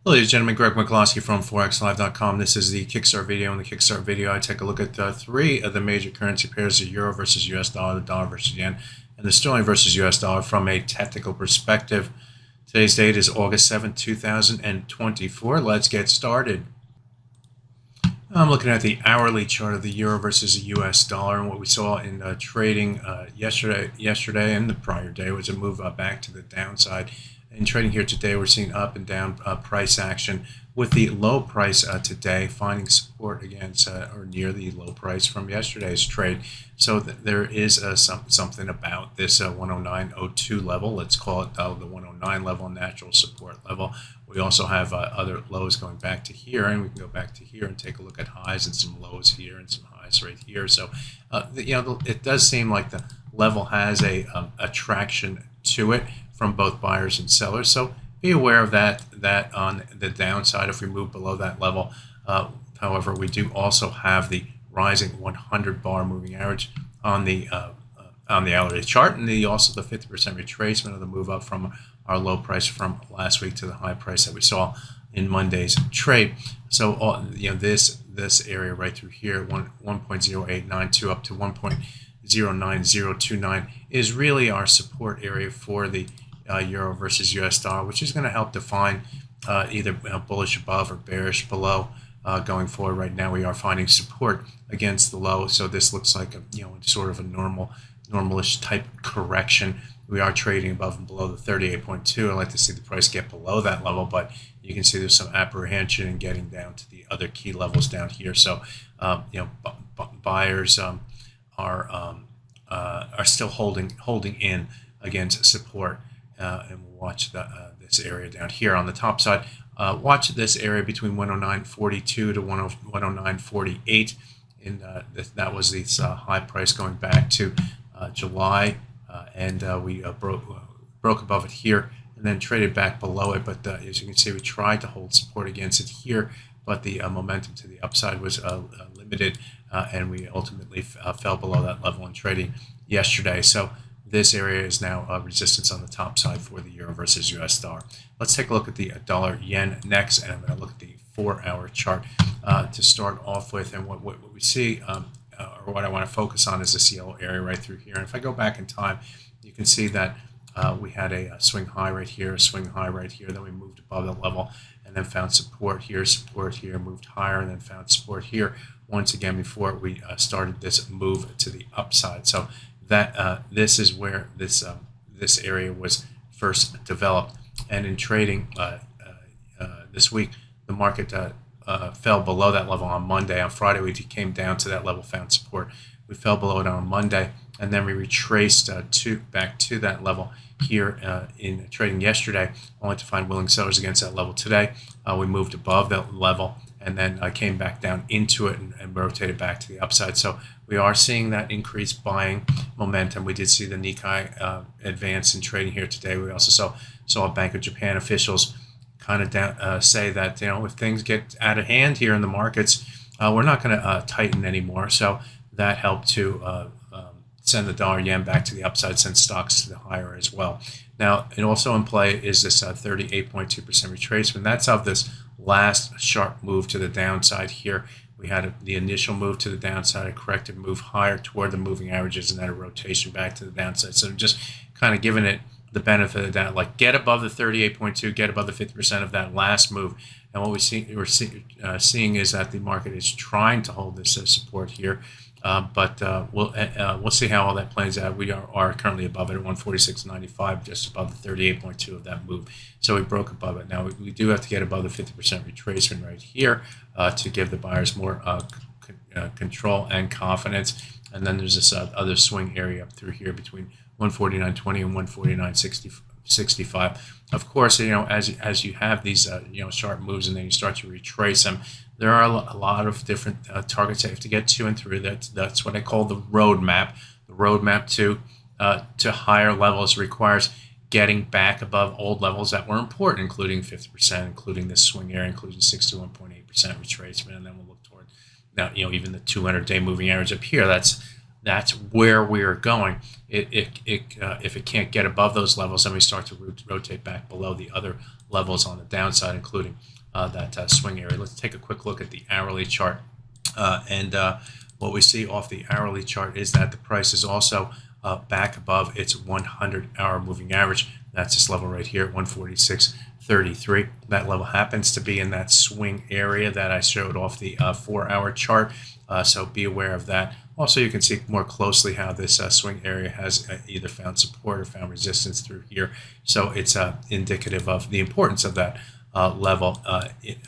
Hello, ladies and gentlemen, Greg McCloskey from ForexLive.com. This is the Kickstart video. In the Kickstart video, I take a look at three of the major currency pairs, the euro versus US dollar, the dollar versus yen, and the sterling versus US dollar from a technical perspective. Today's date is August 7th, 2024. Let's get started. I'm looking at the hourly chart of the euro versus the US dollar, and what we saw in trading yesterday and the prior day was a move back to the downside. In trading here today, we're seeing up and down price action, with the low price today finding support against or near the low price from yesterday's trade. So there is something about this 109.02 level. Let's call it the 109 level, natural support level. We also have other lows going back to here, and we can go back to here and take a look at highs and some lows here and some highs right here. So it does seem like the level has a attraction to it from both buyers and sellers. So be aware of that on the downside if we move below that level. However, we do also have the rising 100 bar moving average on the hourly chart, and also the 50% retracement of the move up from our low price from last week to the high price that we saw in Monday's trade. So this area right through here, 1.0892 up to 1.09029 is really our support area for the euro versus US dollar, which is going to help define either bullish above or bearish below going forward. Right now we are finding support against the low, so this looks like a sort of a normalish type correction. We are trading above and below the 38.2. I'd like to see the price get below that level, but you can see there's some apprehension in getting down to the other key levels down here. So buyers are still holding in against support, and we'll watch this area down here on the top side. Watch this area between 109.42 to 109.48, and that was the high price going back to July, and we broke above it here and then traded back below it. But as you can see, we tried to hold support against it here, but the momentum to the upside was limited, and we ultimately fell below that level in trading yesterday. So this area is now resistance on the top side for the euro versus US dollar. Let's take a look at the dollar yen next, and I'm going to look at the 4-hour chart to start off with. And what we see, or what I want to focus on, is this yellow area right through here. And if I go back in time, you can see that we had a swing high right here, a swing high right here, then we moved above that level and then found support here, moved higher, and then found support here once again before we started this move to the upside. So that this is where this area was first developed. And in trading this week, the market fell below that level on Monday. On Friday, we came down to that level, found support. We fell below it on Monday, and then we retraced back to that level here in trading yesterday, only to find willing sellers against that level today. We moved above that level and then came back down into it and rotated back to the upside. So we are seeing that increased buying momentum. We did see the Nikkei advance in trading here today. We also saw Bank of Japan officials kind of say that if things get out of hand here in the markets, we're not going to tighten anymore. So that helped to send the dollar yen back to the upside, send stocks to the higher as well. Now, and also in play is this 38.2% retracement. That's of this last sharp move to the downside here. We had the initial move to the downside, a corrective move higher toward the moving averages, and then a rotation back to the downside. So just kind of giving it the benefit of that, like get above the 38.2, get above the 50% of that last move. And what we're seeing is that the market is trying to hold this support here. But we'll see how all that plays out. We are currently above it at 146.95, just above the 38.2 of that move. So we broke above it. Now we do have to get above the 50% retracement right here to give the buyers more control and confidence. And then there's this other swing area up through here between 149.20 and 149.65. Of course, as you have these sharp moves and then you start to retrace them, there are a lot of different targets that you have to get to and through. That's what I call the roadmap. The roadmap to higher levels requires getting back above old levels that were important, including 50%, including this swing area, including 61.8% retracement, and then we'll look toward now even the 200-day moving average up here. That's that's where we are going. If it can't get above those levels, then we start to rotate back below the other levels on the downside, including that swing area. Let's take a quick look at the hourly chart. What we see off the hourly chart is that the price is also back above its 100-hour moving average. That's this level right here at 146.33. That level happens to be in that swing area that I showed off the 4-hour chart. So be aware of that. Also, you can see more closely how this swing area has either found support or found resistance through here. So it's indicative of the importance of that level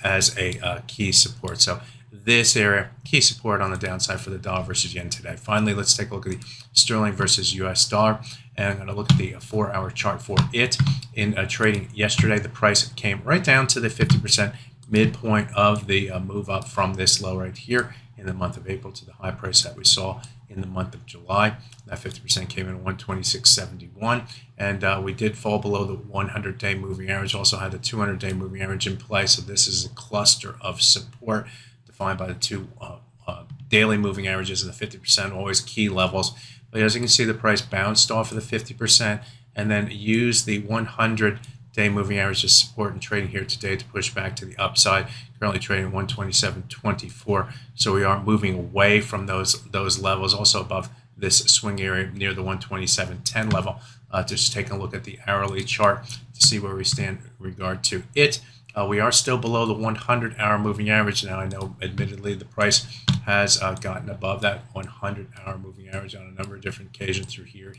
as a key support. So this area, key support on the downside for the dollar versus yen today. Finally, let's take a look at the sterling versus US dollar. And I'm going to look at the 4-hour chart for it. In trading yesterday, the price came right down to the 50% midpoint of the move up from this low right here in the month of April to the high price that we saw in the month of July. That 50% came in at 126.71, and we did fall below the 100-day moving average. Also had the 200-day moving average in play, so this is a cluster of support defined by the two daily moving averages and the 50%, always key levels. But as you can see, the price bounced off of the 50% and then used the 100-day moving average as support and trading here today to push back to the upside. Currently trading 127.24, so we are moving away from those levels. Also above this swing area near the 127.10 level. Just taking a look at the hourly chart to see where we stand in regard to it. We are still below the 100-hour moving average. Now, I know admittedly the price has gotten above that 100-hour moving average on a number of different occasions through here,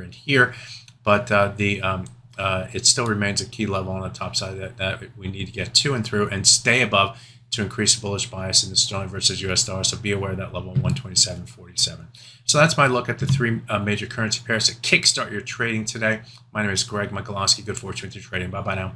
and here, but it still remains a key level on the top side that we need to get to and through and stay above to increase the bullish bias in the sterling versus US dollar. So be aware of that level 127.47. So that's my look at the three major currency pairs to kickstart your trading today. My name is Greg Michalowski. Good fortune with your trading. Bye-bye now.